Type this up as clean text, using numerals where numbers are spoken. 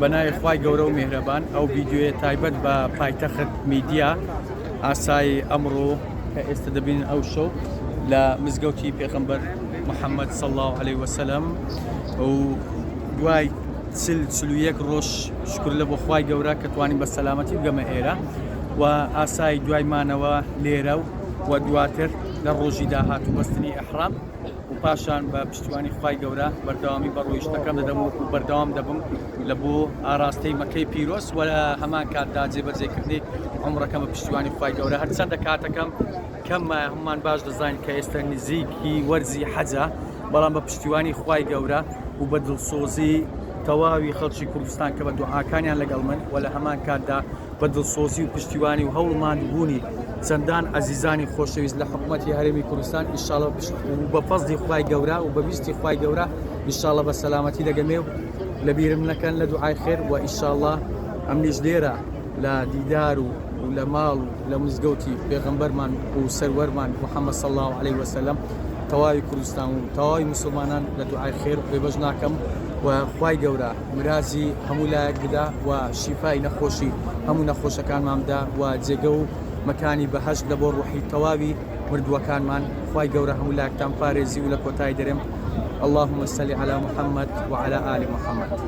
بەنای خوای گەورە و میهرەبان ئەو ڤیددیوێ تایبەت بە پایتەخت میدیا ئاسایی ئەمڕۆ کە ئێستا دەبین ئەو شەو لە مزگەوتی پێغەمبەر محەممەد صلی الله عليه وسلم و دوای چلویەک ڕۆژ شکر لە بۆ خوای گەورە کە توانین بە سەلامەتی بگەمە ئێرە و ئاسایی دوایمانەوە لێرە و دواتر لە ڕۆژی داهات و بەستنی ئەحرام و پاشان بە پشتیوانی خوای گەورە بەردەوامی بە ڕۆیشتەکەم دەدەم و بەردەوام دەبم لە بۆ ئاراستەی مەکەی پیرۆز و لە هەمان کاتدا جێبەجێکردنی عومرەکەم بە پشتیوانی خوای گەورە هەرچەندە کاتەکەم کەممە هەممان باش دەزانین کە ئێستا نزیکی وەرزی حەجە بەڵام بە پشتیوانی خوای گەورە و بە دڵسۆزی تەواوی خەڵکی کوردستان کە بە دوعاکانیان لەگەڵ من و لە هەمان کاتدا بە دڵسۆزی و پشتیوانی و هەوڵماندبوونی چەندان ئەزیزانی خۆشەویست لە حکوومەتی هەرێمی کوردستان ئینشاڵڵا بە فەزلی خوای گەورە و بە بیستی خوای گەورە ئینشاڵڵا بە سەلامەتی دەگەمێ و لە بیرم نەکەن لە دوعای خێر و ئینشاڵڵا ئەمنیش لێرە لە دیدار و لە ماڵ و لە مزگەوتی پێغەمبەرمان و سەروەرمان محەممەد صلی الله عليه وسلم تەواوی کوردستان و تەواوی مسلمانان لە دوعای خێر بێبەش ناکەم و خوای گەورە مرازی هەموو لایەک بدا و شیفای نەخۆشی هەموو نەخۆشەکانمان بدا و جێگە و مەکانی بەهەشت لە بۆ ڕوحی تەواوی مردووەکانمان خوای گەورە هەموو لایەکتان پارێزی و لە کۆتایی دەرێم اللهم صل على محمد وعلى آل محمد.